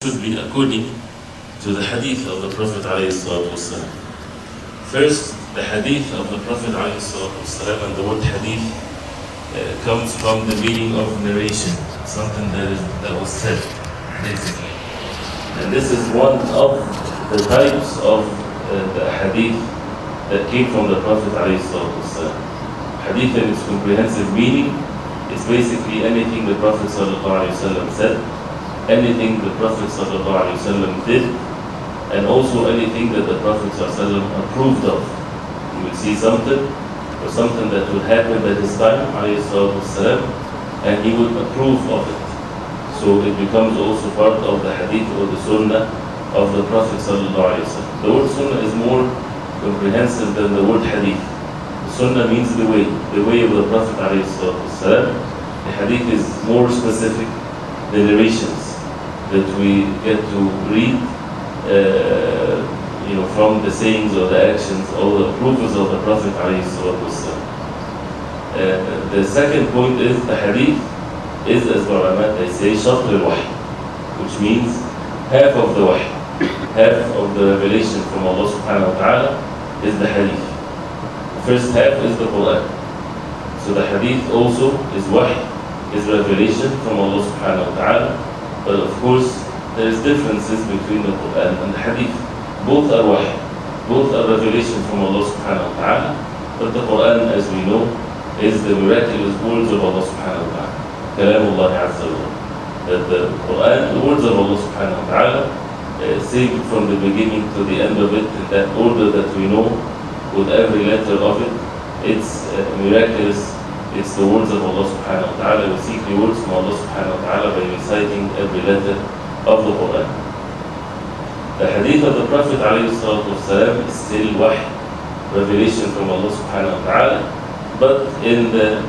should be according to the Hadith of the Prophet ﷺ. First, the Hadith of the Prophet ﷺ, and the word Hadith comes from the meaning of narration, something that was said, basically. And this is one of the types of the Hadith that came from the Prophet ﷺ. Hadith in its comprehensive meaning is basically anything the Prophet ﷺ said, anything the Prophet ﷺ did, and also anything that the Prophet ﷺ approved of. You will see something or something that will happen at his time, ﷺ, and he would approve of it. So it becomes also part of the hadith or the sunnah of the Prophet ﷺ. The word sunnah is more comprehensive than the word hadith. The sunnah means the way of the Prophet ﷺ. The hadith is more specific, the narrations that we get to read, from the sayings or the actions or the approvals of the Prophet ﷺ. The second point is the hadith is, as ulama they say, shatr al-wahy, which means half of the wahy, half of the revelation from Allah subhanahu wa ta'ala is the hadith. The first half is the Quran. So the hadith also is wahy, is revelation from Allah subhanahu wa ta'ala. But of course, there is differences between the Quran and the Hadith. Both are wahy, both are revelation from Allah subhanahu wa ta'ala. But the Quran, as we know, is the miraculous words of Allah subhanahu wa ta'ala. Kalamullah azza wa jalla. That the Quran, the words of Allah subhanahu wa ta'ala, saved from the beginning to the end of it, in that order that we know, with every letter of it, it's miraculous. It's the words of Allah subhanahu wa ta'ala. We seek rewards from Allah subhanahu wa ta'ala by reciting every letter of the Quran. The hadith of the Prophet ﷺ is still wahy, revelation from Allah subhanahu wa ta'ala, but in the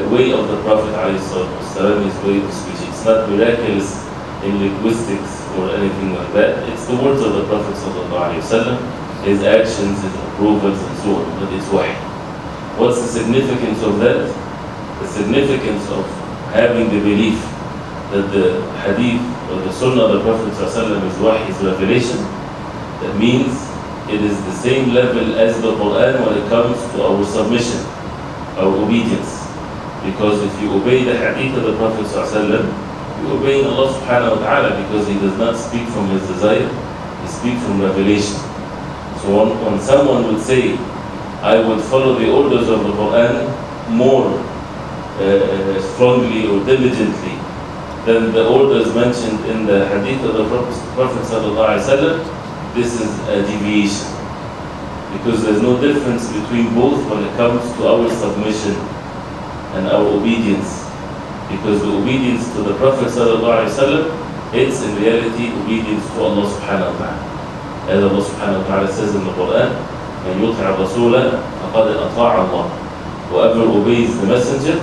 way of the Prophet ﷺ, his way of speech. It's not miraculous in linguistics or anything like that. It's the words of the Prophet ﷺ, his actions, his approvals and so on, but it's wahy. What's the significance of that? The significance of having the belief that the hadith or the sunnah of the Prophet ﷺ is wahy, is revelation. That means it is the same level as the Quran when it comes to our submission, our obedience. Because if you obey the hadith of the Prophet ﷺ, you obey Allah subhanahu wa ta'ala, because he does not speak from his desire, he speaks from revelation. So when someone would say, I would follow the orders of the Quran more strongly or diligently than the orders mentioned in the hadith of the Prophet ﷺ, this is a deviation. Because there's no difference between both when it comes to our submission and our obedience. Because the obedience to the Prophet ﷺ, it's in reality obedience to Allah subhanahu wa ta'ala. As Allah subhanahu wa ta'ala says in the Quran, من يطع الرسول فقد أطاع الله. Whoever obeys the Messenger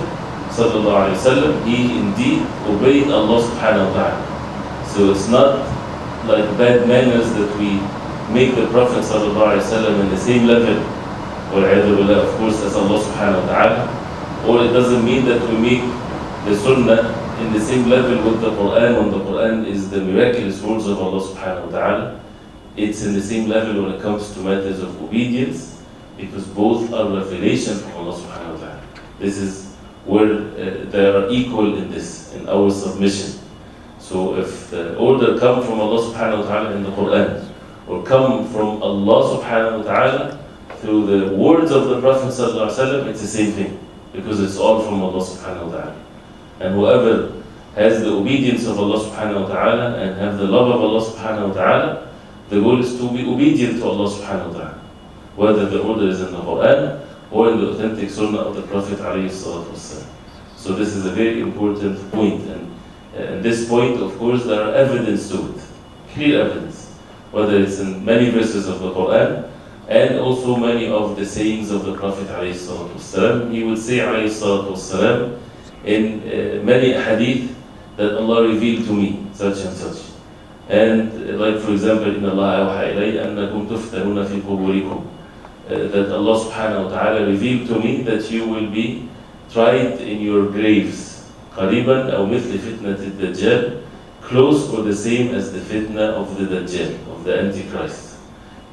صلى الله عليه وسلم, he indeed obeyed Allah subhanahu wa ta'ala. So it's not like bad manners that we make the Prophet صلى الله عليه وسلم in the same level, والعياذ بالله, of course, as Allah subhanahu wa ta'ala. Or it doesn't mean that we make the Sunnah in the same level with the Quran when the Quran is the miraculous words of Allah subhanahu wa ta'ala. It's in the same level when it comes to matters of obedience, because both are revelation from Allah subhanahu wa ta'ala. This is where they are equal in this, in our submission. So if the order come from Allah subhanahu wa ta'ala in the Quran, or come from Allah subhanahu wa ta'ala through the words of the Prophet sallallahu alaihi wasallam, it's the same thing, because it's all from Allah subhanahu wa ta'ala. And whoever has the obedience of Allah subhanahu wa ta'ala and have the love of Allah subhanahu wa ta'ala, the goal is to be obedient to Allah subhanahu wa ta'ala, whether the order is in the Quran or in the authentic sunnah of the Prophet alayhi salatu wasalam. So this is a very important point, and this point, of course, there are evidence to it, clear evidence, whether it's in many verses of the Quran and also many of the sayings of the Prophet alayhi salatu wasalam. He would say alayhi salatu wasalam in many hadith that Allah revealed to me such and such. And like, for example, إِنَّ اللَّهَ أَوْحَى إِلَيَّ أَنَّكُمْ تُفْتَنُونَ فِي قُبُورِكُمْ, that Allah subhanahu wa ta'ala revealed to me that you will be tried in your graves. قَرِيبًا أَوْ مِثْلِ فِتْنَةِ الدَّجَّالِ, close or the same as the fitna of the Dajjal, of the Antichrist.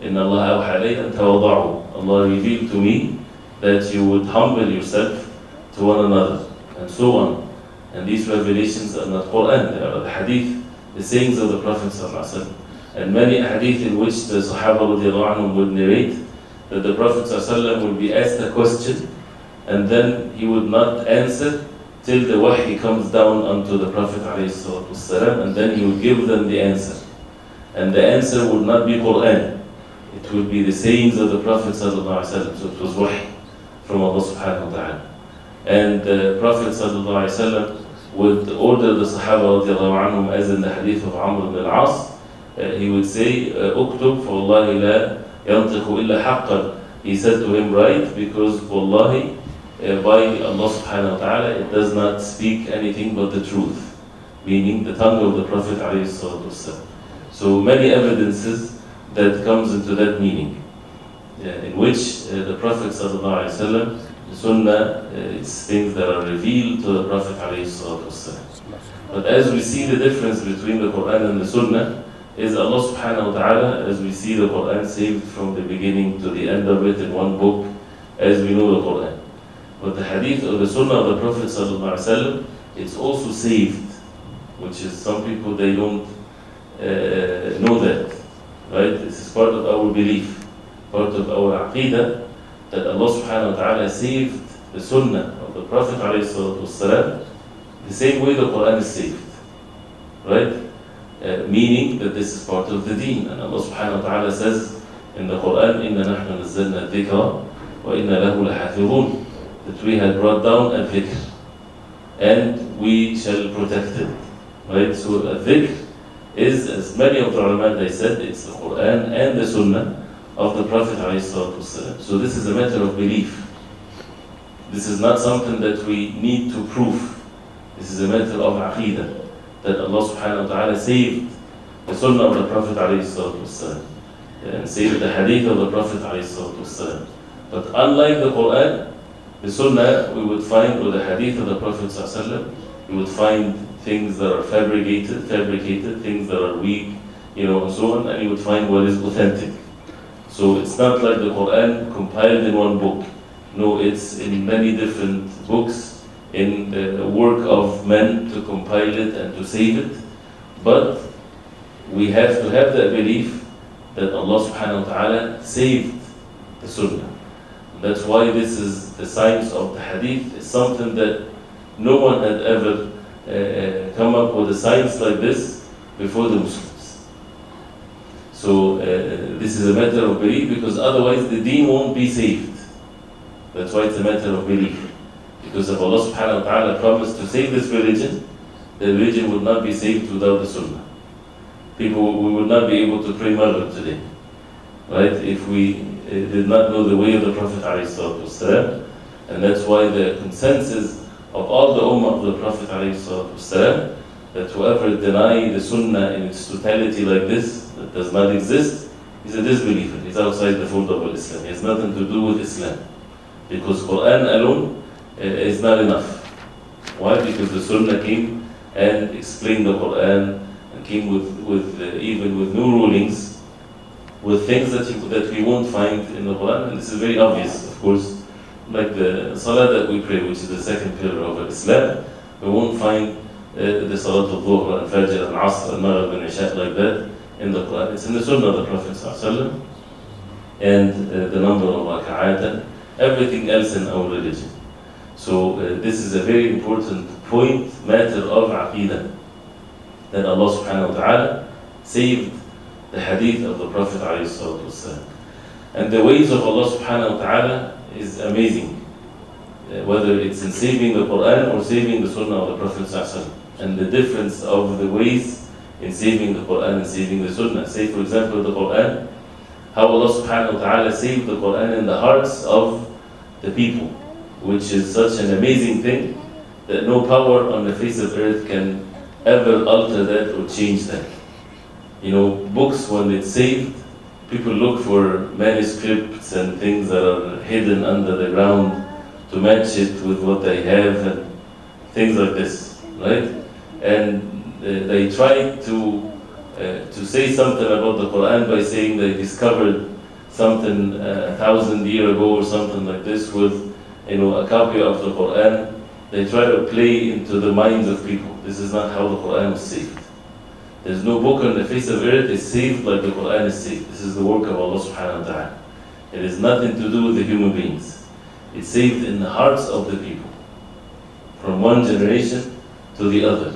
Inna Allah awha alayya an tawada'u. Allah revealed to me that you would humble yourself to one another, and so on. And these revelations are not Quran, they are the Hadith, the sayings of the Prophet ﷺ. And many Hadith in which the Sahaba radiallahu anhum would narrate that the Prophet ﷺ would be asked a question, and then he would not answer till the wahy comes down unto the Prophet ﷺ, and then he would give them the answer. And the answer would not be Quran, it would be the sayings of the Prophet ﷺ, so it was wahy from Allah subhanahu wa ta'ala. And the Prophet ﷺ would order the Sahaba radiallahu anhum, as in the hadith of Amr ibn al-As, he would say, "Uktub, for Wallahi la yantiqu illa haqqan." He said to him, "Write, because Wallahi, by Allah subhanahu wa ta'ala, it does not speak anything but the truth," meaning the tongue of the Prophet alayhi salatu wasalam. So many evidences that comes into that meaning, in which the Prophet sallallahu alayhi wa sallam, the Sunnah, it's things that are revealed to the Prophet alayhi salatu wasalam. But as we see the difference between the Quran and the Sunnah, is Allah subhanahu wa ta'ala, as we see the Quran saved from the beginning to the end of it in one book, as we know the Quran. But the Hadith or the Sunnah of the Prophet sallallahu alaihi wasallam, it's also saved, which is some people, they don't know that, right? This is part of our belief, part of our aqidah, that Allah subhanahu wa ta'ala saved the Sunnah of the Prophet alayhi salatu wasalam the same way the Quran is saved, right? Meaning that this is part of the deen. And Allah subhanahu wa ta'ala says in the Quran, "Inna nahnu nazzalna dhikra wa inna lahu lahafidhun," that we had brought down a dhikr and we shall protect it, right? So a dhikr is, as many of the ulama, they said, it's the Quran and the Sunnah of the Prophet alayhi salatu wasalam. So this is a matter of belief. This is not something that we need to prove. This is a matter of aqidah, that Allah subhanahu wa ta'ala saved the Sunnah of the Prophet alayhi salatu wasalam, and saved the Hadith of the Prophet alayhi salatu wasalam. But unlike the Quran, the Sunnah, we would find, or the Hadith of the Prophet sallallahu alaihi wasallam, we would find things that are fabricated, things that are weak, and so on, and you would find what is authentic. So it's not like the Quran compiled in one book. No, it's in many different books, in the work of men to compile it and to save it. But we have to have that belief that Allah subhanahu wa ta'ala saved the Sunnah. That's why this is the science of the Hadith. It's something that no one had ever come up with a science like this before the Muslims. So this is a matter of belief, because otherwise the deen won't be saved. That's why it's a matter of belief. Because if Allah subhanahu wa ta'ala promised to save this religion, the religion would not be saved without the Sunnah. We would not be able to pray Maghrib today, right? If we did not know the way of the Prophet ﷺ. And that's why the consensus of all the ummah of the Prophet ﷺ, that whoever deny the Sunnah in its totality like this, that does not exist, he's a disbeliever. He's outside the fold of Islam. He has nothing to do with Islam. Because Quran alone is not enough. Why? Because the Sunnah came and explained the Quran, and came with even with new rulings, with things that we won't find in the Quran. And this is very obvious, of course. Like the Salah that we pray, which is the second pillar of Islam, we won't find the Salat al-Dhuhr and Fajr and Asr and Maghrib and Isha like that in the Quran. It's in the Sunnah of the Prophet ﷺ, and the number of raka'at and everything else in our religion. So this is a very important point, matter of aqidah, that Allah subhanahu wa ta'ala saved the hadith of the Prophet ﷺ. And the ways of Allah subhanahu wa ta'ala is amazing, whether it's in saving the Quran or saving the Sunnah of the Prophet ﷺ. And the difference of the ways in saving the Quran and saving the Sunnah. Say for example the Quran, how Allah subhanahu wa ta'ala saved the Quran in the hearts of the people, which is such an amazing thing that no power on the face of earth can ever alter that or change that. Books, when it's saved, people look for manuscripts and things that are hidden under the ground to match it with what they have and things like this, right? And they tried to say something about the Quran by saying they discovered something 1,000 years ago or something like this with a copy of the Quran. They try to play into the minds of people. This is not how the Quran is saved. There's no book on the face of earth is saved like the Quran is saved. This is the work of Allah subhanahu wa ta'ala. It has nothing to do with the human beings. It's saved in the hearts of the people, from one generation to the other,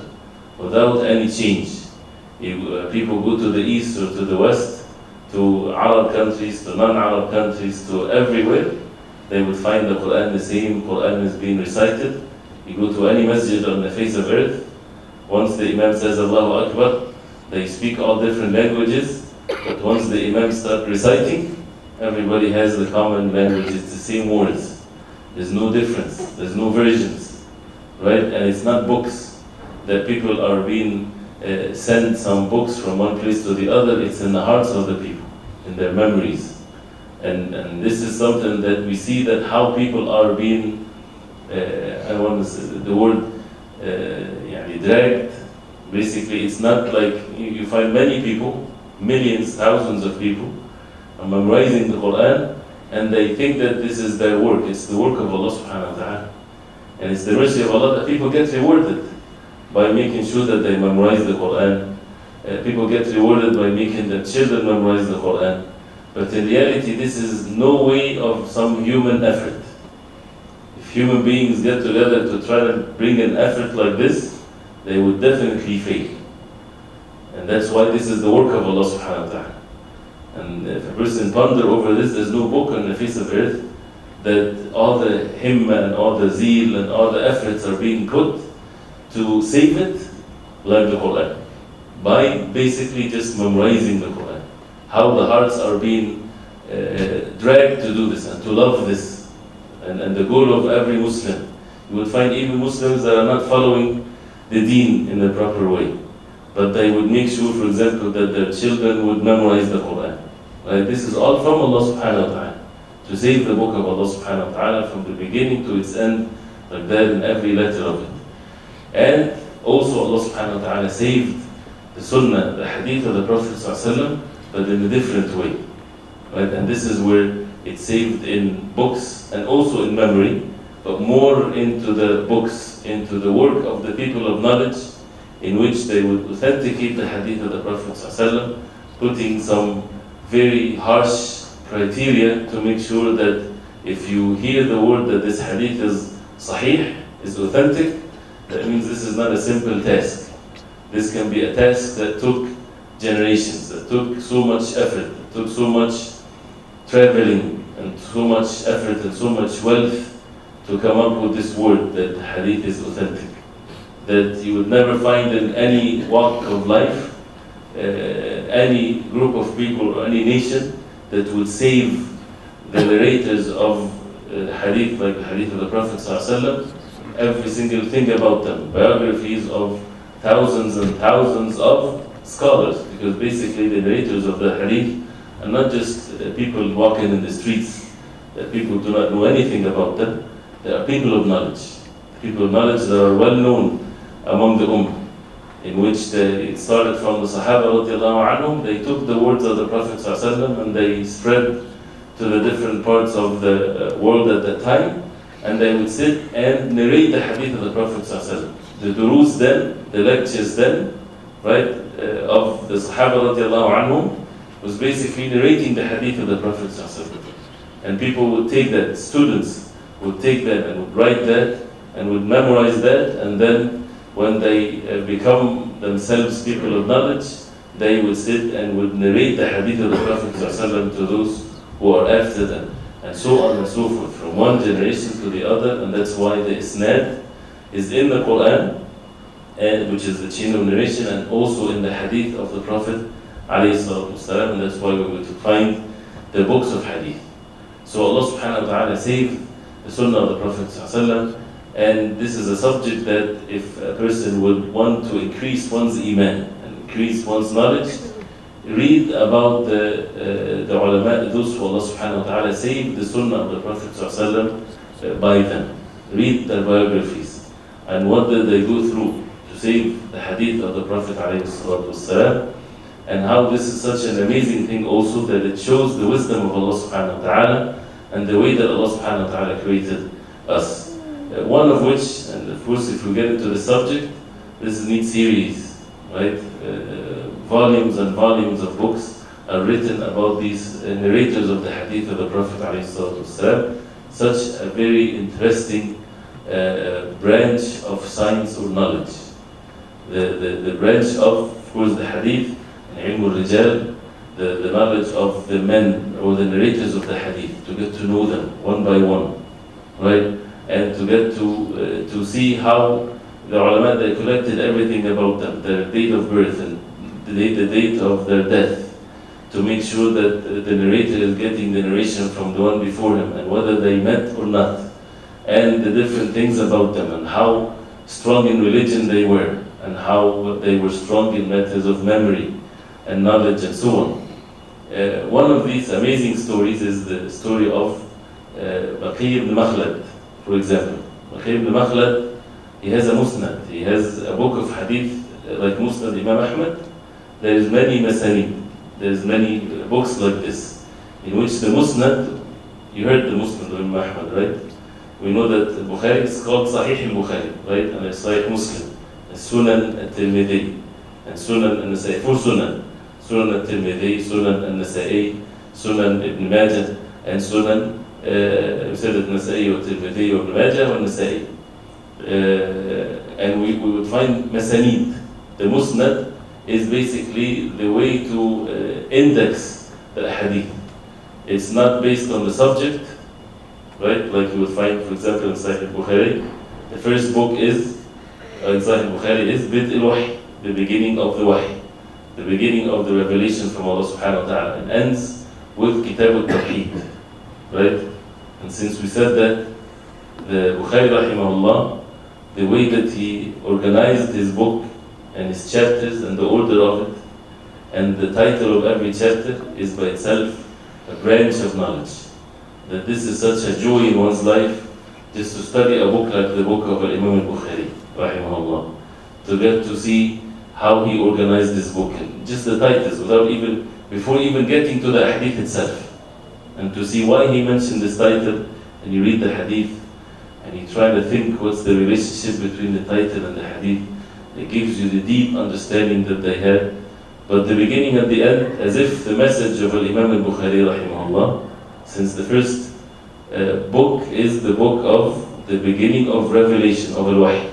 without any change. People go to the east or to the west, to Arab countries, to non-Arab countries, to everywhere, they would find the Quran the same. Quran is being recited. You go to any masjid on the face of earth, once the Imam says Allahu Akbar, they speak all different languages, but once the Imam starts reciting, everybody has the common language. It's the same words. There's no difference. There's no versions, right? And it's not books that people are being sent some books from one place to the other. It's in the hearts of the people, in their memories. And this is something that we see that how people are being, I want to say the word, dragged. Basically, it's not like you find many people, millions, thousands of people, are memorizing the Quran, and they think that this is their work. It's the work of Allah subhanahu wa ta'ala. And it's the mercy of Allah that people get rewarded by making sure that they memorize the Quran. People get rewarded by making their children memorize the Quran. But in reality, this is no way of some human effort. If human beings get together to try to bring an effort like this, they would definitely fail. And that's why this is the work of Allah subhanahu wa ta'ala. And if a person ponder over this, there's no book on the face of earth that all the himma and all the zeal and all the efforts are being put to save it like the Quran. By basically just memorizing the Quran. How the hearts are being dragged to do this and to love this. And the goal of every Muslim. You will find even Muslims that are not following the deen in the proper way. But they would make sure, for example, that their children would memorize the Quran. Right? This is all from Allah subhanahu wa ta'ala. To save the book of Allah subhanahu wa ta'ala from the beginning to its end, like that in every letter of it. And also Allah subhanahu wa ta'ala saved the sunnah, the hadith of the Prophet sallallahu alaihi wasallam, but in a different way. Right? And this is where it's saved in books and also in memory, but more into the books, into the work of the people of knowledge, in which they would authenticate the hadith of the Prophet ﷺ, putting some very harsh criteria to make sure that if you hear the word that this hadith is sahih, is authentic, that means this is not a simple task. This can be a task that took generations, that took so much effort, that took so much traveling, and so much effort and so much wealth to come up with this word that the hadith is authentic. That you would never find in any walk of life, any group of people or any nation that would save the narrators of hadith, like the hadith of the Prophet ﷺ, every single thing about them, biographies of thousands and thousands of scholars, because basically the narrators of the hadith are not just people walking in the streets, that people do not know anything about them. They are people of knowledge. People of knowledge that are well known among the ummah, in which it started from the Sahaba radiallahu anhum. They took the words of the Prophet ﷺ and they spread to the different parts of the world at that time, and they would sit and narrate the hadith of the Prophet ﷺ. The durus then, the lectures then, right, of the Sahaba radiallahu anhum was basically narrating the hadith of the Prophet ﷺ. And people would take that, students would take that and would write that and would memorize that, and then when they become themselves people of knowledge, they would sit and would narrate the hadith of the Prophet ﷺ to those who are after them, and so on and so forth, from one generation to the other. And that's why the isnad is in the Quran, and which is the chain of narration, and also in the hadith of the Prophet ﷺ, and that's why we were to find the books of hadith. So Allah subhanahu wa ta'ala saved the sunnah of the Prophet ﷺ, and this is a subject that if a person would want to increase one's iman and increase one's knowledge, read about the ulama, those who Allah subhanahu wa ta'ala saved the sunnah of the Prophet ﷺ by them. Read their biographies and what did they go through to save the hadith of the Prophet ﷺ, and how this is such an amazing thing also, that it shows the wisdom of Allah subhanahu wa ta'ala and the way that Allah subhanahu wa ta'ala created us. One of which, and of course if we get into the subject, this is a neat series, right? Volumes and volumes of books are written about these narrators of the hadith of the Prophet ﷺ. Such a very interesting branch of science or knowledge. The branch of course, the hadith, ilm al-rijal, the knowledge of the men or the narrators of the hadith, to get to know them one by one, right? And to get to see how the ulama, they collected everything about them, their date of birth and the date of their death, to make sure that the narrator is getting the narration from the one before him, and whether they met or not, and the different things about them, and how strong in religion they were, and how they were strong in matters of memory and knowledge and so on. One of these amazing stories is the story of Baqi ibn Makhlad, for example. Baqi ibn Makhlad, he has a musnad, he has a book of hadith like Musnad Imam Ahmad. There is many masanid, there's many books like this, in which the musnad, you heard the musnad of Imam Ahmad, right? We know that Bukhari is called Sahih al-Bukhari, right? And it's Sahih Muslim, and Sunan al-Tirmidhi, and Sunan al-Nasa'i, 4 Sunan. Sunan al-Tirmidhi, Sunan al-Nasa'i, Sunan ibn Majah, and Sunan al-Nasa'i wa Tirmidhi wa ibn Majah wa Nasa'i. And we would find masanid. The musnad is basically the way to index the hadith. It's not based on the subject, right? Like you would find, for example, in Sahih al-Bukhari, the first book is, in Sahih al-Bukhari, is Bid al-Wahy, the beginning of the Wahy, the beginning of the revelation from Allah subhanahu wa ta'ala, and ends with Kitab al-Tawheed, right? And since we said that, the Bukhari rahimahullah, the way that he organized his book and his chapters and the order of it, and the title of every chapter is by itself a branch of knowledge. That this is such a joy in one's life, just to study a book like the book of Imam al-Bukhari, rahimahullah, to get to see how he organized this book, and just the titles, before even getting to the hadith itself, and to see why he mentioned this title, and you read the hadith, and you try to think what's the relationship between the title and the hadith. It gives you the deep understanding that they had. But the beginning and the end, as if the message of Imam al-Bukhari rahimahullah, since the first book is the book of the beginning of revelation of al-Wahy,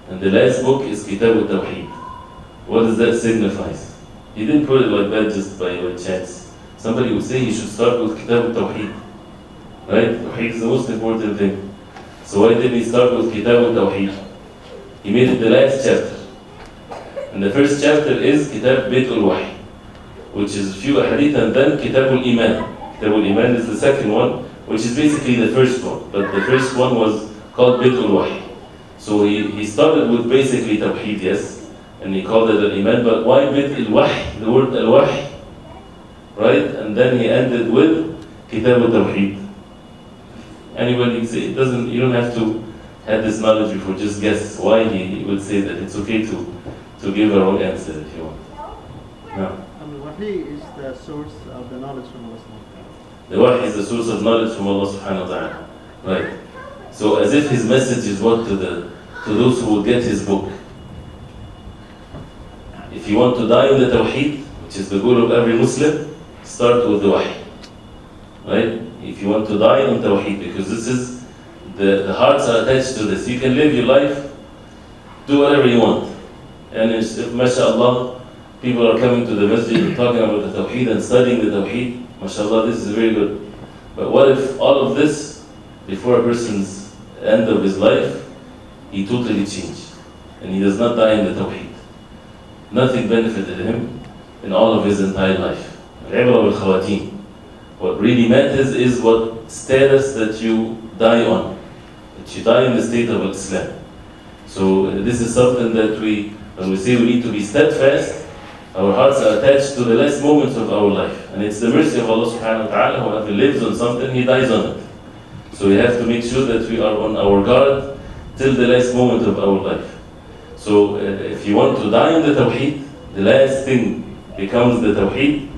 and the last book is Kitab al-Tawheed. What does that signify? He didn't put it like that just by chance. Somebody would say he should start with Kitab al-Tawheed, right? Tawheed is the most important thing. So why didn't he start with Kitab al-Tawheed? He made it the last chapter. And the first chapter is Kitab Bid al-Wahy, which is a few hadith, and then Kitab al-Iman. Kitab al-Iman is the second one, which is basically the first one. But the first one was called Bid al-Wahy. So he started with basically Tawheed, yes, and he called it al-Iman, but why Bid al-Wahy, the word al-Wahy, right? And then he ended with Kitab al-Tawheed. Anybody say it doesn't, you don't have to have this knowledge before, just guess why he would say that. It's okay to give a wrong answer if you want. No. Wahy is the source of the knowledge from Allah subhanahu wa ta'ala. The Wahy is the source of knowledge from Allah subhanahu wa ta'ala. Right. So as if his message is what to those who will get his book. If you want to die on the Tawheed, which is the goal of every Muslim, start with the Wahy. Right? If you want to die on Tawheed, because this is, the hearts are attached to this. You can live your life, do whatever you want. And if, mashallah, people are coming to the masjid and talking about the Tawheed and studying the Tawheed, mashallah, this is very good. But what if all of this, before a person's end of his life, he totally changed, and he does not die in the Tawheed? Nothing benefited him in all of his entire life. What really matters is what status that you die on, that you die in the state of Islam. So this is something that when we say we need to be steadfast, our hearts are attached to the last moments of our life. And it's the mercy of Allah subhanahu wa ta'ala, whoever lives on something, he dies on it. So we have to make sure that we are on our guard till the last moment of our life. So if you want to die in the Tawheed, the last thing becomes the Tawheed.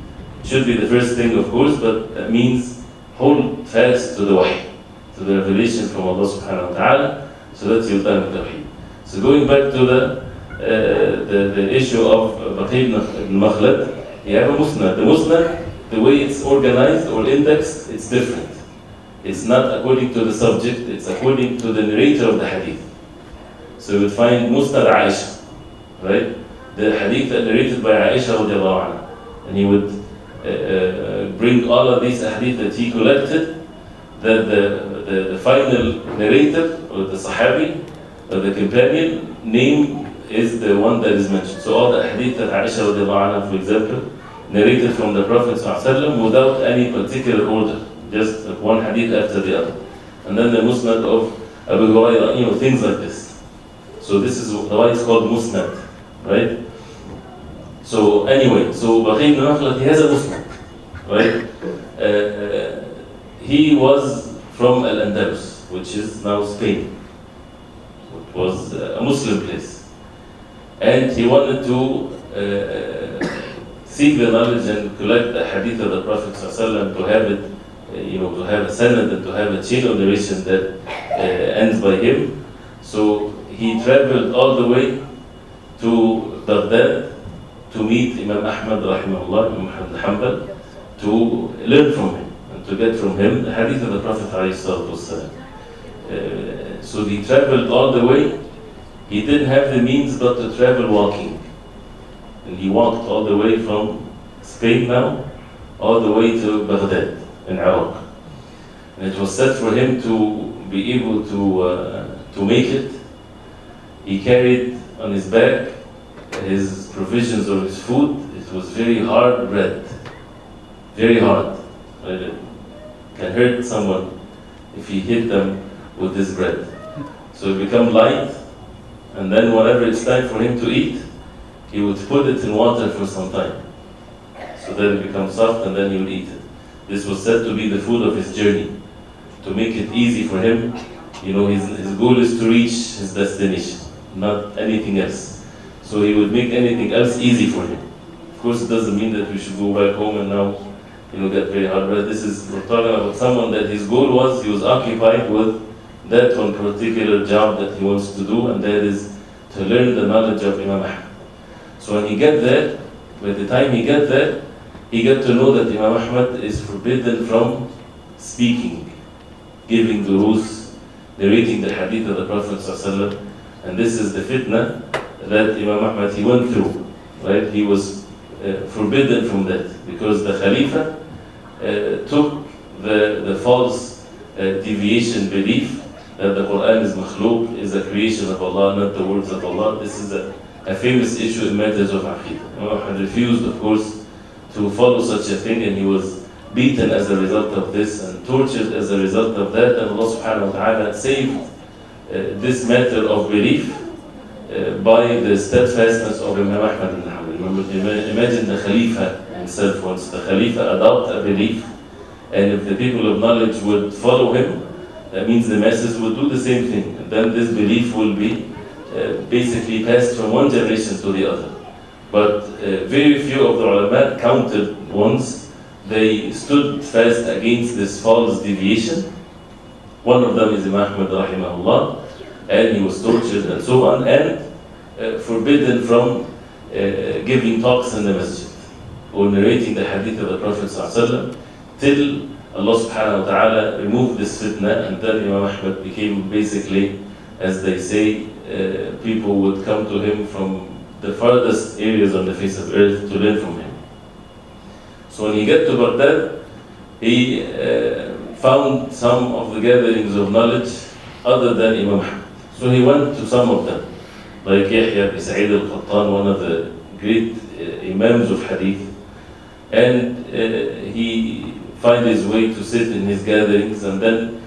Should be the first thing, of course, but that means hold fast to the wahy, to the revelation from Allah subhanahu wa ta'ala, so that you'll die in Tawheed. So going back to the issue of Baqi ibn Makhlad, you have a musnad. The musnad, the way it's organized or indexed, it's different. It's not according to the subject, it's according to the narrator of the hadith. So you would find Musnad Aisha, right? The hadith that narrated by Aisha radiallahu anha. And he would bring all of these hadith that he collected, that the final narrator, or the sahabi, or the companion, name is the one that is mentioned. So all the hadith that Aisha radiallahu anha, for example, narrated from the Prophet ﷺ without any particular order, just one hadith after the other. And then the musnad of Abu Hurairah, things like this. So this is why it's called musnad, right? So anyway, so Baqi ibn Makhlad, he has a musnad, right? He was from Al-Andalus, which is now Spain. It was a Muslim place. And he wanted to seek the knowledge and collect the hadith of the Prophet ﷺ, to have it, to have a sanad and to have a chain of narration that ends by him. So he traveled all the way to Baghdad to meet Imam Ahmad rahimahullah, Imam Ahmad al-Hanbal, to learn from him and to get from him the hadith of the Prophet ﷺ. So he traveled all the way. He didn't have the means but to travel walking. And he walked all the way from Spain now, all the way to Baghdad in Iraq. And it was said for him to be able to make it. He carried on his back his provisions or his food. It was very hard bread, very hard. It can hurt someone if he hit them with this bread. So it become light, and then whenever it's time for him to eat, he would put it in water for some time, so that it becomes soft, and then he would eat it. This was said to be the food of his journey, to make it easy for him. His goal is to reach his destination, not anything else. So he would make anything else easy for him. Of course, it doesn't mean that we should go back home and now, get very hard bread. We're talking about someone that his goal was, he was occupied with that one particular job that he wants to do, and that is to learn the knowledge of Imam Ahmad. So when he get there, by the time he get there, he got to know that Imam Ahmad is forbidden from speaking, giving duru's, narrating the hadith of the Prophet ﷺ. And this is the fitna that Imam Ahmad, he went through, right? He was forbidden from that, because the Khalifa took the false deviation belief that the Quran is makhluk, is a creation of Allah, not the words of Allah. This is a famous issue in matters of Aqidah. Imam Ahmad refused, of course, to follow such a thing, and he was beaten as a result of this and tortured as a result of that. And Allah subhanahu wa ta'ala saved this matter of belief by the steadfastness of Imam Ahmad ibn Hanbal. Imagine the Khalifa himself, once the Khalifa adopt a belief, and if the people of knowledge would follow him, that means the masses would do the same thing. And then this belief will be basically passed from one generation to the other. But very few of the ulama counted ones. They stood fast against this false deviation. One of them is Imam Ahmad rahimahullah, and he was tortured and so on, and forbidden from giving talks in the masjid or narrating the hadith of the Prophet ﷺ, till Allah subhanahu wa ta'ala removed this fitna, and then Imam Ahmad became basically, as they say, people would come to him from the farthest areas on the face of earth to learn from him. So when he got to Baghdad, he found some of the gatherings of knowledge other than Imam Ahmad. So he went to some of them, like Yahya ibn Sa'id al-Qattan, one of the great imams of Hadith, and he found his way to sit in his gatherings, and then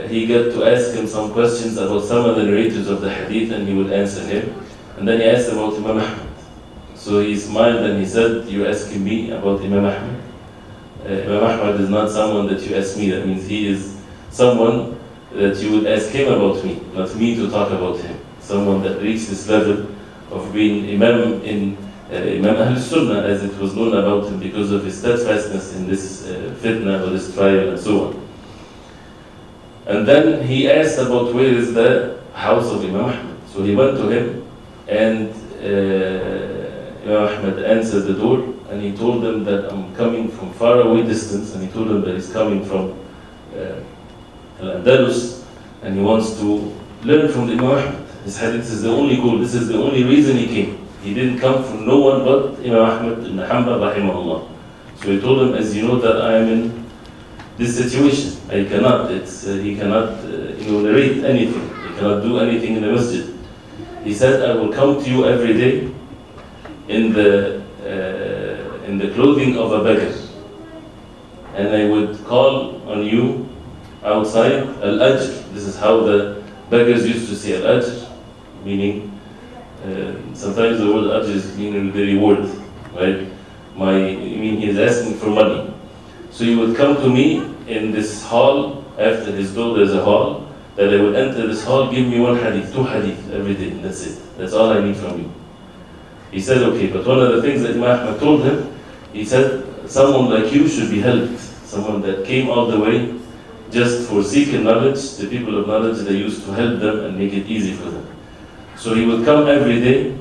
he got to ask him some questions about some of the narrators of the Hadith, and he would answer him. And then he asked about Imam Ahmad. So he smiled and he said, "You're asking me about Imam Ahmad? Imam Ahmad is not someone that you ask me. That means he is someone that you would ask him about me, not me to talk about him." someone that reached this level of being Imam in Imam Ahl Sunnah, as it was known about him because of his steadfastness in this fitna or this trial and so on. And then he asked about where is the house of Imam Ahmad. So he went to him, and Imam Ahmad answered the door, and he told them that I'm coming from far away distance, and he told them that he's coming from Al-Andalus, and he wants to learn from the Imam Ahmad. His hadith is the only goal, this is the only reason he came. He didn't come from no one but Imam Ahmad ibn Hanbal rahimahullah. So he told him, as you know that I am in this situation, I cannot, he cannot narrate anything, he cannot do anything in the masjid. He said, I will come to you every day in the clothing of a beggar, and I would call on you outside al-ajr. This is how the beggars used to say al-ajr, meaning sometimes the word ajr is meaning the reward, right? He is asking for money. So he would come to me in this hall. After his door there's a hall, that I would enter this hall, give me one hadith, 2 hadith every day, and that's it. That's all I need from you. He said, okay, but one of the things that Imam Ahmad told him, he said, someone like you should be helped. Someone that came all the way just for seeking knowledge. The people of knowledge, they used to help them and make it easy for them. So he would come every day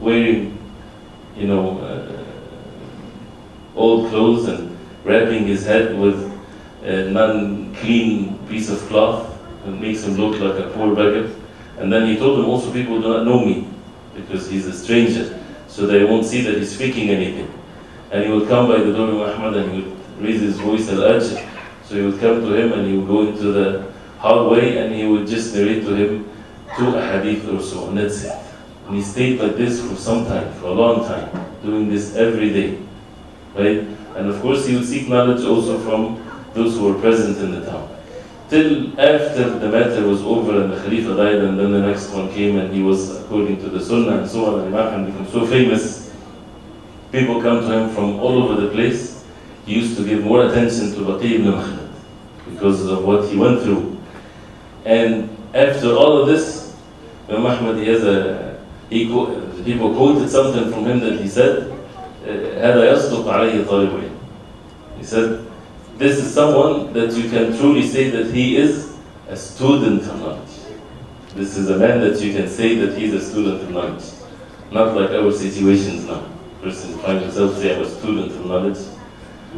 wearing, old clothes and wrapping his head with a non-clean piece of cloth, and makes him look like a poor beggar. And then he told them also, people do not know me because he's a stranger, so they won't see that he's speaking anything. And he would come by the door of Muhammad and he would raise his voice al-ajr. So he would come to him and he would go into the hallway and he would just narrate to him 2 hadith or so, and that's it. And he stayed like this for some time, for a long time, doing this every day, right? And of course he would seek knowledge also from those who were present in the town. Till after the matter was over and the Khalifa died, and then the next one came and he was according to the Sunnah and so on, and Imam Ahmad became so famous, people come to him from all over the place. He used to give more attention to Baqi ibn Makhlad because of what he went through. And after all of this, Imam Ahmad, people quoted something from him that he said, هذا يصدق عليه طالب علم. He said, this is someone that you can truly say that he is a student of knowledge. This is a man that you can say that he's a student of knowledge. Not like our situations now. A person finds himself say, I'm a student of knowledge,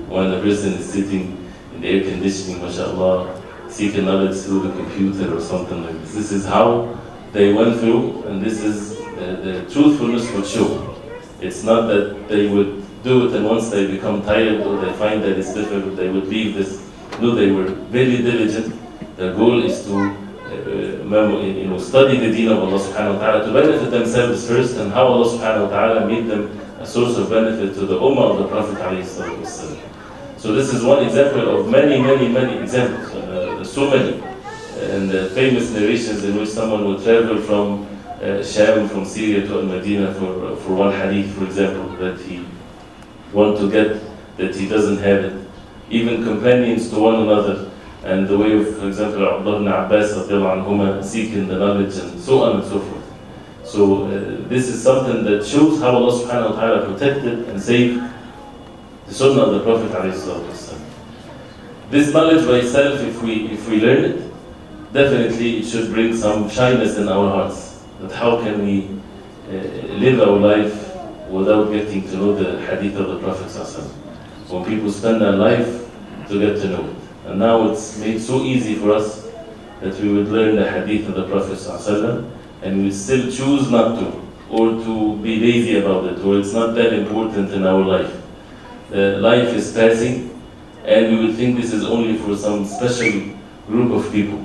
when a person is sitting in the air conditioning, mashallah, seeking knowledge through the computer or something like this. This is how they went through, and this is the truthfulness would show. It's not that they would do it and once they become tired or they find that it's difficult, they would leave this. No, they were very diligent. Their goal is to study the deen of Allah subhanahu wa ta'ala, to benefit themselves first, and how Allah subhanahu wa ta'ala made them a source of benefit to the ummah of the Prophet alayhi salatu wasalam. So this is one example of many, many, many examples. There's so many. And famous narrations in which someone would travel from Sham, from Syria to Al-Madinah for one hadith, for example, that he want to get, that he doesn't have it. Even companions to one another, and the way of, for example, Abdullah ibn Abbas anhuma, seeking the knowledge, and so on and so forth. So this is something that shows how Allah subhanahu wa ta'ala protected and saved the sunnah of the Prophet alayhi salatu wasalam. This knowledge by itself, if we learn it, definitely it should bring some shyness in our hearts. That how can we live our life without getting to know the hadith of the Prophet ﷺ. When people spend their life to get to know it. And now it's made so easy for us that we would learn the hadith of the Prophet ﷺ, and we still choose not to, or to be lazy about it, or it's not that important in our life. The life is passing, and we would think this is only for some special group of people.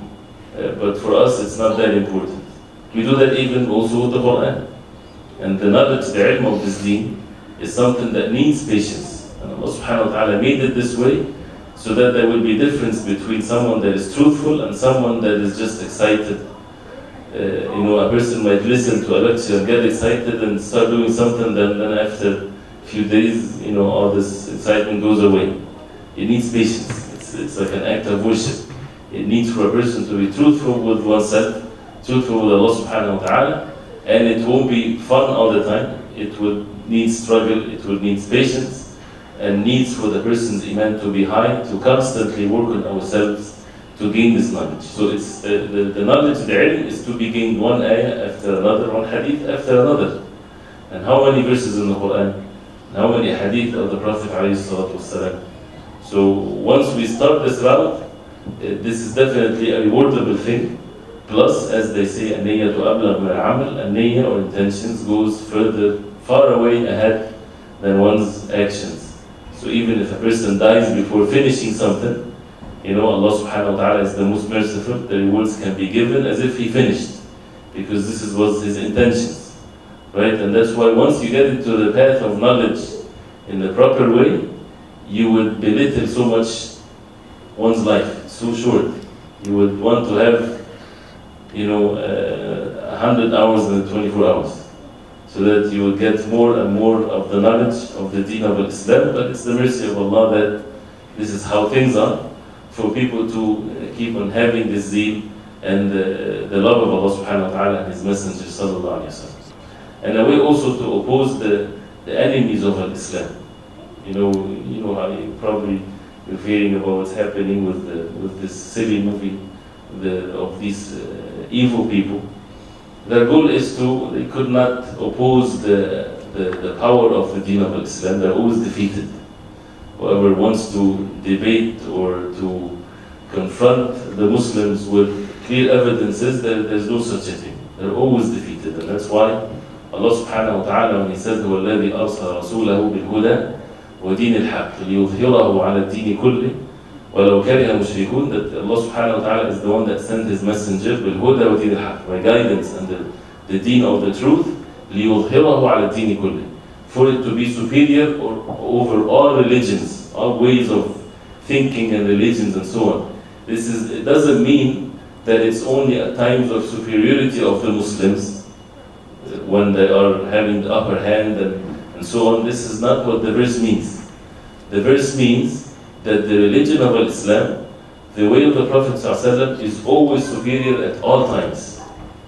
But for us, it's not that important. We do that even also with the Quran. And the knowledge, the ilm of this deen, is something that needs patience. And Allah subhanahu wa ta'ala made it this way, so that there will be difference between someone that is truthful and someone that is just excited. A person might listen to a lecture and get excited and start doing something, then after a few days, all this excitement goes away. It needs patience. It's like an act of worship. It needs for a person to be truthful with oneself truthful with Allah subhanahu wa ta'ala, and it won't be fun all the time. It will need struggle, it will need patience, and needs for the person's iman to be high, to constantly work on ourselves to gain this knowledge. So it's the knowledge, the ilm, is to be gained one ayah after another, one hadith after another. And how many verses in the Quran? How many hadith of the Prophet ﷺ? So once we start this route, this is definitely a rewardable thing. Plus, as they say, an-niyyatu ablagh min al-amal, an-niyya or intentions goes further, far away ahead than one's actions. So even if a person dies before finishing something, Allah subhanahu wa ta'ala is the most merciful, the rewards can be given as if he finished, because this was his intentions. Right? And that's why once you get into the path of knowledge in the proper way, you would belittle so much one's life, so short. You would want to have 100 hours than 24 hours, so that you will get more and more of the knowledge of the deen of Islam. But it's the mercy of Allah that this is how things are, for people to keep on having this zeal and the love of Allah subhanahu wa ta'ala and His Messenger sallallahu alayhi wa sallam. And a way also to oppose the enemies of Islam. You know how you probably you're hearing about what's happening with this silly movie of these evil people. Their goal is they could not oppose the power of the deen of Islam. They're always defeated. Whoever wants to debate or to confront the Muslims with clear evidences, there's no such a thing. They're always defeated. And that's why Allah subhanahu wa ta'ala, when He says, هُوَ الَّذِي أَرْسَلَ رَسُولَهُ بِالْهُدَى وَدِينِ الْحَقِّ لِيُظْهِرَهُ عَلَى الدِّينِ كُلِّهِ وَلَوْ كَرِهَ الْمُشْرِكُونَ, that Allah subhanahu wa ta'ala is the one that sent His messenger بِالْهُدَى وَدِينِ الْحَقِّ, by guidance and the deen of the truth, لِيُظْهِرَهُ عَلَى الدِّينِ كُلِّهِ, for it to be superior over all religions, all ways of thinking and religions and so on. It doesn't mean that it's only at times of superiority of the Muslims, when they are having the upper hand and so on. This is not what the verse means. The verse means that the religion of Islam, the way of the Prophet ﷺ, is always superior at all times.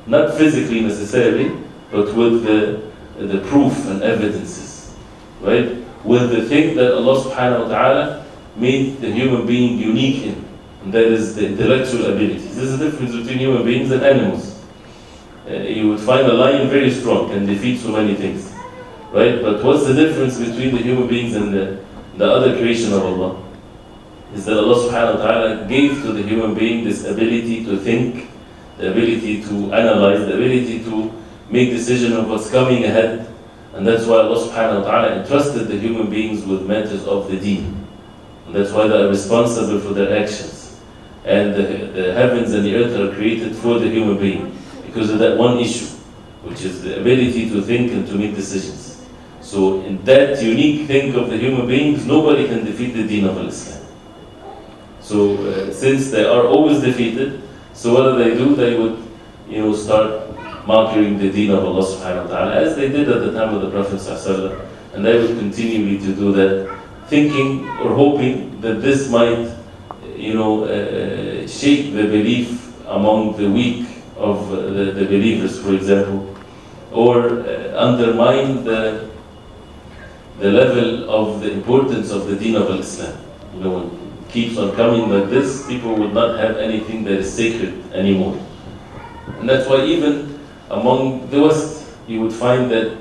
Not physically necessarily, but with the proof and evidences. Right? With the thing that Allah subhanahu wa ta'ala made the human being unique in, and that is the intellectual abilities. There's a difference between human beings and animals. You would find a lion very strong, can defeat so many things, right? But what's the difference between the human beings and the other creation of Allah? Is that Allah subhanahu wa ta'ala gave to the human being this ability to think, the ability to analyze, the ability to make decision of what's coming ahead. And that's why Allah subhanahu wa ta'ala entrusted the human beings with matters of the deen. And that's why they are responsible for their actions. And the heavens and the earth are created for the human being, because of that one issue, which is the ability to think and to make decisions. So in that unique thing of the human beings, nobody can defeat the deen of Islam. So since they are always defeated, so what do? They would start mocking the deen of Allah subhanahu wa ta'ala, as they did at the time of the Prophet sallallahu alaihi wasallam, and they would continue to do that, thinking or hoping that this might shake the belief among the weak of the believers, for example, or undermine the level of the importance of the deen of Islam. When it keeps on coming like this, people would not have anything that is sacred anymore. And that's why even among the West, you would find that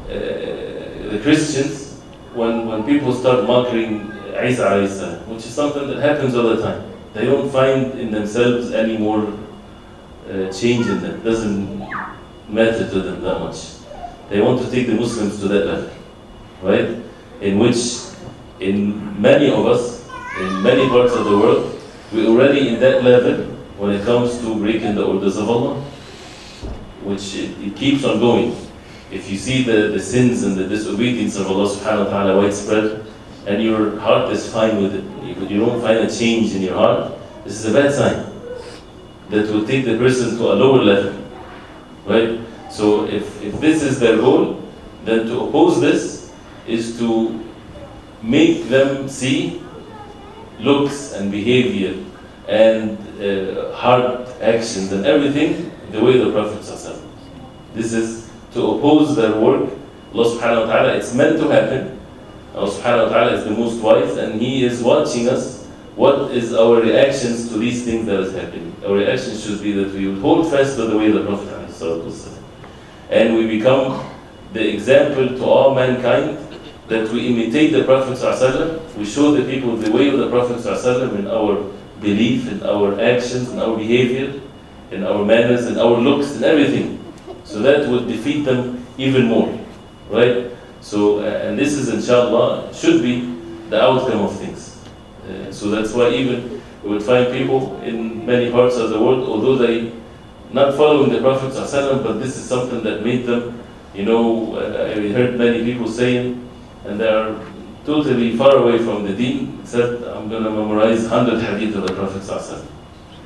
the Christians, when people start mocking Isa alayhi salam, which is something that happens all the time, they don't find in themselves any more change in them. It doesn't matter to them that much. They want to take the Muslims to that level, right? In which, in many of us, in many parts of the world, we're already in that level when it comes to breaking the orders of Allah, which it keeps on going. If you see the sins and the disobedience of Allah subhanahu wa ta'ala widespread, and your heart is fine with it, if you don't find a change in your heart, this is a bad sign. That will take the person to a lower level, right? So if this is their goal, then to oppose this is to make them see looks and behavior and hard actions and everything the way of the Prophet ﷺ. This is to oppose their work. Allah subhanahu wa ta'ala, it's meant to happen. Allah subhanahu wa ta'ala is the most wise, and He is watching us. What is our reactions to these things that is happening? Our reaction should be that we would hold fast to the way of the Prophet ﷺ. And we become the example to all mankind, that we imitate the Prophet ﷺ. We show the people the way of the Prophet ﷺ in our belief, in our actions, in our behavior, in our manners, in our looks, in everything. So that would defeat them even more, right? So, and this is, inshallah, should be the outcome of things. So that's why even we would find people in many parts of the world, although they not following the Prophet ﷺ, but this is something that made them, I heard many people saying, and they are totally far away from the deen, said, I'm going to memorize 100 hadith of the Prophet ﷺ.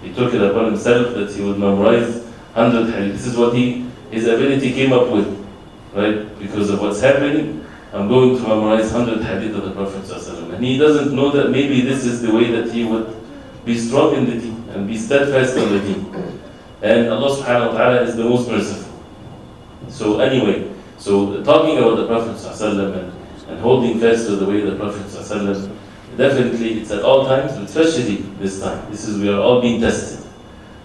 He took it upon himself that he would memorize 100 hadith. This is what his ability came up with, right? Because of what's happening, I'm going to memorize 100 hadith of the Prophet ﷺ. And he doesn't know that maybe this is the way that he would be strong in the deen and be steadfast on the deen. And Allah subhanahu wa ta'ala is the most merciful. So anyway, so talking about the Prophet ﷺ and holding fast to the way of the Prophet ﷺ, definitely it's at all times, but especially this time. We are all being tested.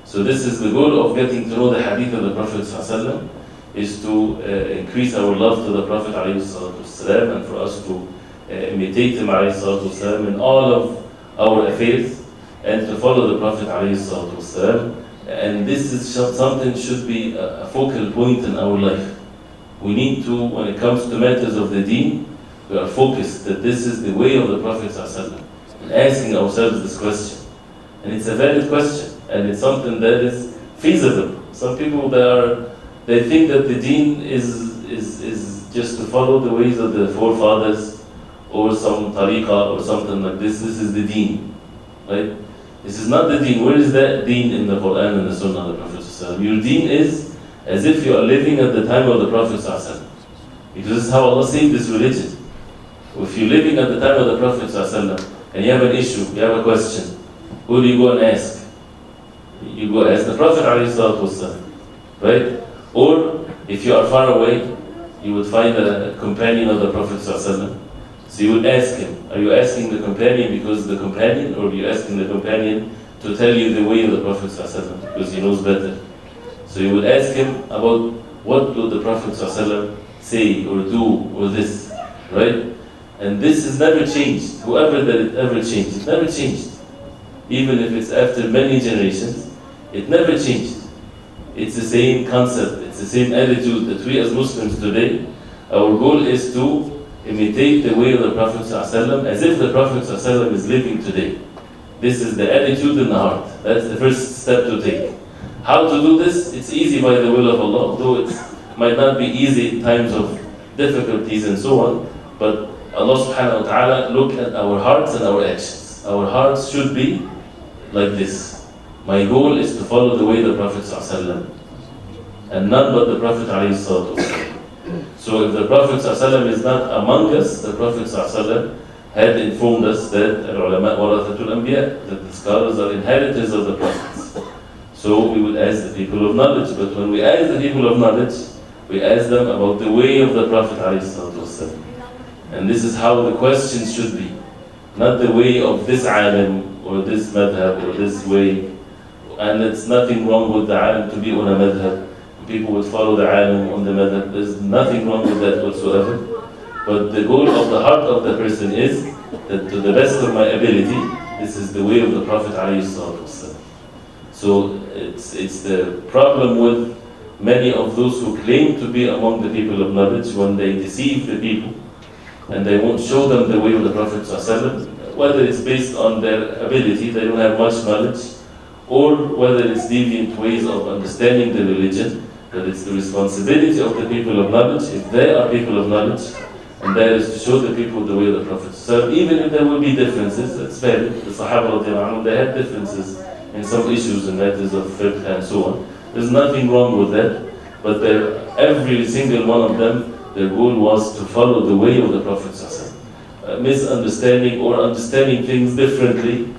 So this is the goal of getting to know the hadith of the Prophet ﷺ, is to increase our love to the Prophet ﷺ, and for us to imitate him ﷺ in all of our affairs, and to follow the Prophet ﷺ. And this is something should be a focal point in our life. We need to, when it comes to matters of the deen, we are focused that this is the way of the Prophet ﷺ, and asking ourselves this question. And it's a valid question, and it's something that is feasible. Some people they think that the deen is just to follow the ways of the forefathers, or some tariqah or something like this. This is the deen, right? This is not the deen. Where is that deen in the Quran and the Sunnah of the Prophet ﷺ? Your deen is as if you are living at the time of the Prophet ﷺ. Because this is how Allah saved this religion. If you're living at the time of the Prophet ﷺ, and you have an issue, you have a question, who do you go and ask? You go ask the Prophet ﷺ, right? Or if you are far away, you would find a companion of the Prophet ﷺ. So you would ask him. Are you asking the companion because the companion, or are you asking the companion to tell you the way of the Prophet ﷺ because he knows better? So you would ask him about what would the Prophet ﷺ say or do or this, right? And this has never changed. Whoever that it ever changed, it never changed. Even if it's after many generations, it never changed. It's the same concept, it's the same attitude that we as Muslims today, our goal is to imitate the way of the Prophet ﷺ as if the Prophet ﷺ is living today. This is the attitude in the heart. That's the first step to take. How to do this? It's easy by the will of Allah, though it might not be easy in times of difficulties and so on. But Allah subhanahu wa ta'ala look at our hearts and our actions. Our hearts should be like this. My goal is to follow the way of the Prophet ﷺ, and none but the Prophet ﷺ. So if the Prophet ﷺ is not among us, the Prophet ﷺ had informed us that al-ulama warathatul anbiya, that the scholars are inheritors of the prophets. So we would ask the people of knowledge, but when we ask the people of knowledge, we ask them about the way of the Prophet ﷺ. And this is how the questions should be. Not the way of this alim, or this madhab, or this way. And it's nothing wrong with the alim to be on a madhab. People would follow the alim on the madhab. There's nothing wrong with that whatsoever. But the goal of the heart of the person is that to the best of my ability, this is the way of the Prophet ﷺ. So it's the problem with many of those who claim to be among the people of knowledge, when they deceive the people and they won't show them the way of the Prophet ﷺ, whether it's based on their ability, they don't have much knowledge, or whether it's deviant ways of understanding the religion, that it's the responsibility of the people of knowledge, if they are people of knowledge, and that is to show the people the way of the Prophet. So even if there will be differences, that's valid. The Sahaba, they had differences in some issues and matters of fiqh and so on. There's nothing wrong with that, but every single one of them, their goal was to follow the way of the Prophet. Misunderstanding or understanding things differently,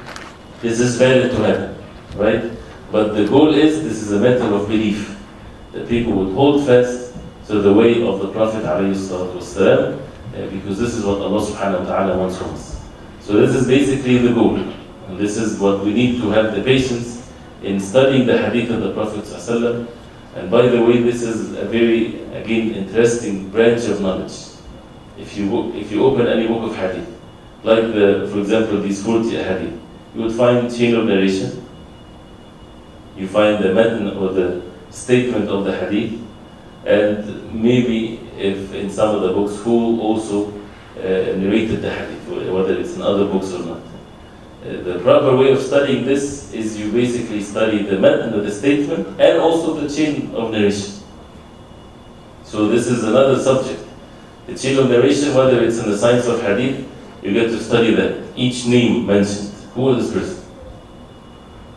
this is valid to happen, right? But the goal is, this is a matter of belief, that people would hold fast to the way of the Prophet ﷺ, because this is what Allah subhanahu wa ta'ala wants from us. So this is basically the goal. And this is what we need to have the patience in studying the hadith of the Prophet ﷺ. And by the way, this is a very, again, interesting branch of knowledge. If you open any book of hadith, like for example, these 40 hadith, you would find chain of narration. You find the matn or the statement of the hadith, and maybe if in some of the books who also narrated the hadith, whether it's in other books or not. The proper way of studying this is you basically study the matn of the statement and also the chain of narration. So this is another subject. The chain of narration, whether it's in the science of hadith, you get to study that. Each name mentioned. Who is this person?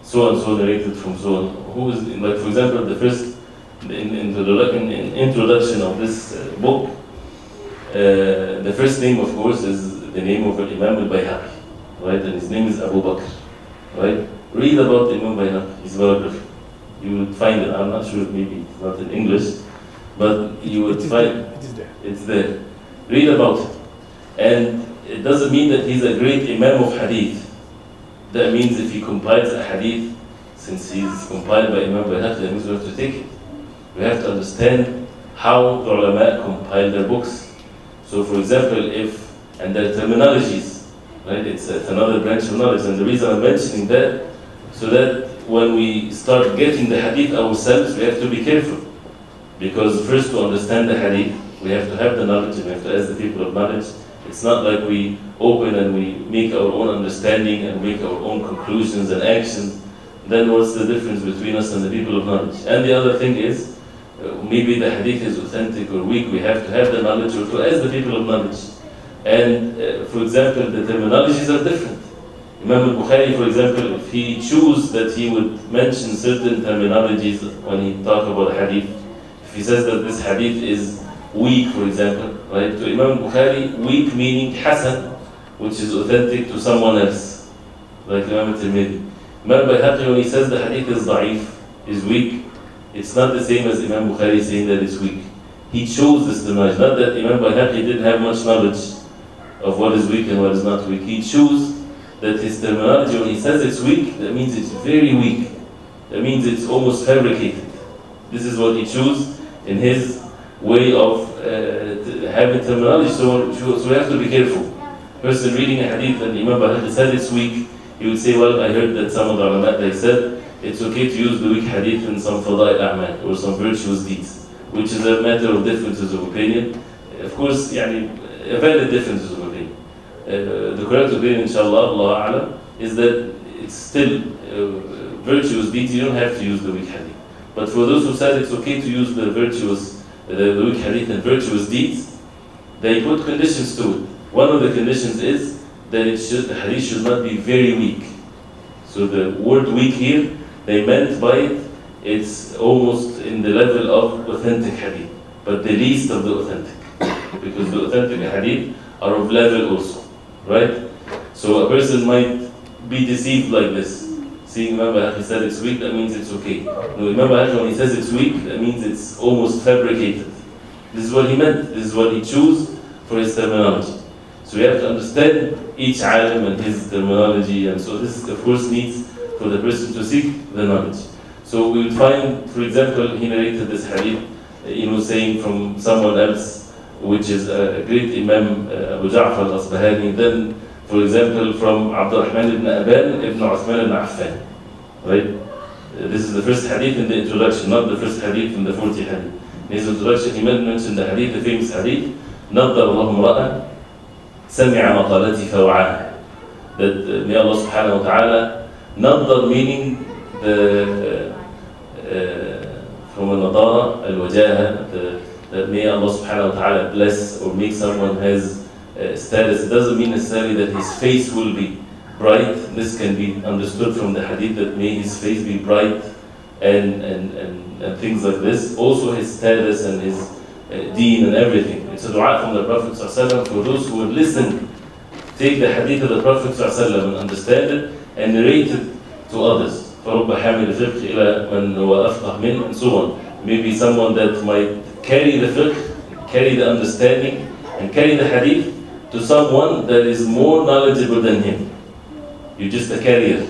So and so narrated from so on. Who is, like for example, the first introduction of this book, the first name, of course, is the name of Imam al-Bayhaqi, right? And his name is Abu Bakr, right? Read about Imam Bayhaqi, his biography. You would find it. I'm not sure, maybe it's not in English, but you would find it is there. It's there. Read about it, and it doesn't mean that he's a great Imam of Hadith. That means if he compiles a hadith, since he's compiled by Imam Bayhaqi, that means we have to take it. We have to understand how the ulama compile their books. So for example, and their terminologies, right? It's another branch of knowledge, and the reason I'm mentioning that, so that when we start getting the hadith ourselves, we have to be careful. Because first, to understand the hadith, we have to have the knowledge, and we have to ask the people of knowledge. It's not like we open and we make our own understanding and make our own conclusions and actions. Then what's the difference between us and the people of knowledge? And the other thing is, maybe the hadith is authentic or weak. We have to have the knowledge or to ask the people of knowledge. And for example, the terminologies are different. Imam al-Bukhari, for example, if he chooses that he would mention certain terminologies when he talks about hadith, if he says that this hadith is weak, for example, right? To Imam Bukhari, weak meaning Hasan, which is authentic to someone else, like Imam Tirmidhi. Imam Bayhaqi, when he says the hadith is da'if, is weak, it's not the same as Imam Bukhari saying that it's weak. He chose this knowledge. Not that Imam Bayhaqi didn't have much knowledge of what is weak and what is not weak. He chose that his terminology, when he says it's weak, that means it's very weak. That means it's almost fabricated. This is what he chose in his way of having terminology, so we have to be careful. Person reading a hadith and Imam Bayhaqi said it's weak, he would say, well, I heard that some of the ulama, they said it's okay to use the weak hadith in some fada'il a'mal or some virtuous deeds, which is a matter of differences of opinion. Of course, a valid differences of opinion. The correct opinion, inshallah, Allah A'lam, is that it's still virtuous deeds, you don't have to use the weak hadith. But for those who said it's okay to use the weak hadith and virtuous deeds, they put conditions to it. One of the conditions is that the hadith should not be very weak. So the word weak here, they meant by it, it's almost in the level of authentic hadith, but the least of the authentic. Because the authentic hadith are of level also, right? So a person might be deceived like this. Seeing Imam Bayhaqi said it's weak, that means it's okay. No, Imam Bayhaqi, when he says it's weak, that means it's almost fabricated. This is what he meant. This is what he chose for his terminology. So we have to understand each alim and his terminology, and so this, of course, needs for the person to seek the knowledge. So we would find, for example, he narrated this hadith, saying from someone else, which is a great Imam, Abu Ja'far al-Asbahani. Then, for example, from Abdurrahman ibn Aban ibn Uthman ibn Affan. Right? This is the first hadith in the introduction, not the first hadith in the 40 hadith. In his introduction, he mentioned the hadith, the famous hadith, نَضَّرَ اللَّهُ امْرَأً سَمِعَ مَقَالَتِي فَوَعَاهَا. That may Allah subhanahu wa ta'ala, nadar meaning from al-nadara, al-wajaha, that may Allah subhanahu wa ta'ala bless or make someone has status. It doesn't mean necessarily that his face will be bright. This can be understood from the hadith, that may his face be bright and things like this. Also his status and his deen and everything. It's a dua from the Prophet ﷺ for those who would listen, take the hadith of the Prophet ﷺ and understand it and narrate it to others. فرب حامل فقه إلى من هو أفقه منه, and so on. Maybe someone that might carry the fiqh, carry the understanding, and carry the hadith to someone that is more knowledgeable than him. You're just a carrier,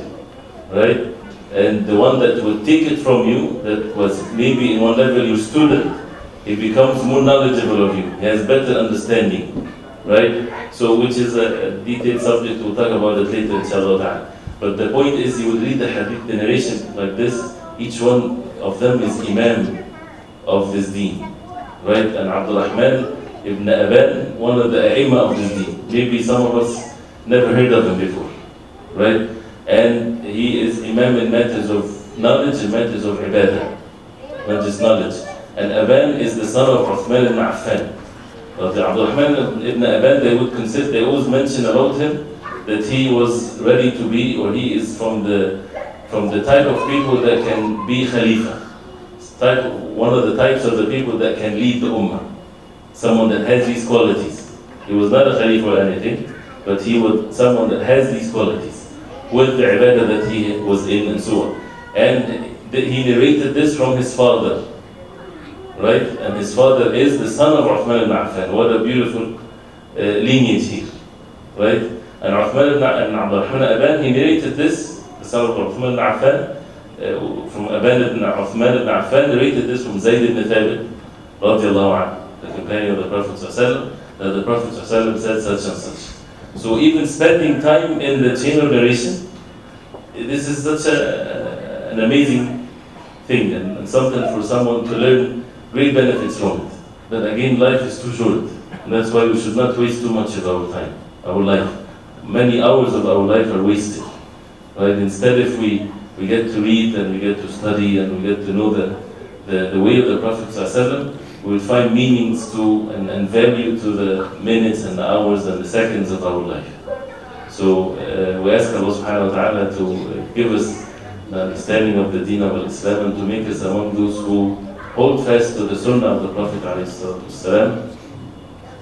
right? And the one that will take it from you, that was maybe in one level your student, he becomes more knowledgeable of you. He has better understanding, right? So, which is a detailed subject, we'll talk about it later, inshallah. But the point is, you will read the hadith, the narration like this. Each one of them is imam of this deen, right? And Abdurrahman ibn Aban, one of the a'imma of this deen. Maybe some of us never heard of him before, right? And he is imam in matters of knowledge and matters of ibadah, not just knowledge. And Aban is the son of Uthman ibn Affan. But the Abdurrahman ibn Aban, they always mention about him that he was ready to be, or he is from the type of people that can be Khalifa. One of the types of the people that can lead the Ummah. Someone that has these qualities. He was not a Khalifa or anything, but he was someone that has these qualities with the ibadah that he was in and so on. And he narrated this from his father, right? And his father is the son of Uthman ibn Affan. What a beautiful lineage here, right? And Uthman ibn Abdurrahman Aban, he narrated this, the son of Uthman ibn Affan, from Aban ibn Uthman ibn Affan, narrated this from Zayd ibn Thabit, radiallahu anhu, the companion of the Prophet ﷺ, that the Prophet ﷺ said such and such. So even spending time in the chain of narration, this is such an amazing thing, and something for someone to learn great benefits from it. But again, life is too short, and that's why we should not waste too much of our time, our life. Many hours of our life are wasted, right? Instead, if we get to read and we get to study and we get to know the way of the Prophet ﷺ, we will find meanings to and value to the minutes and the hours and the seconds of our life. So we ask Allah subhanahu wa ta'ala to give us the understanding of the deen of Islam and to make us among those who hold fast to the sunnah of the Prophet ﷺ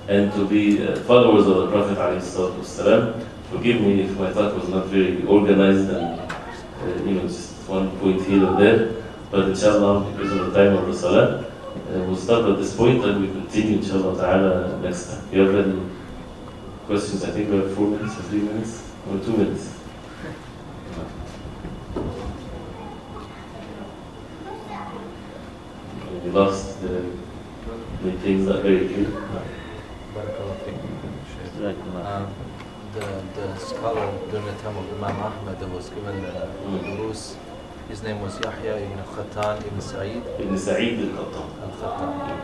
and to be followers of the Prophet ﷺ. Forgive me if my talk was not very organized and just one point here and there, but inshallah, because of the time of the salah, we'll stop at this point and we continue inshallah ta'ala next time. If you have any questions, I think we have 4 minutes or 3 minutes or 2 minutes. We lost many things not very clear. The scholar during the time of Imam Ahmad that was given the durus, his name was Yahya ibn Khattan ibn Sa'id. Ibn Sa'id al-Qattan.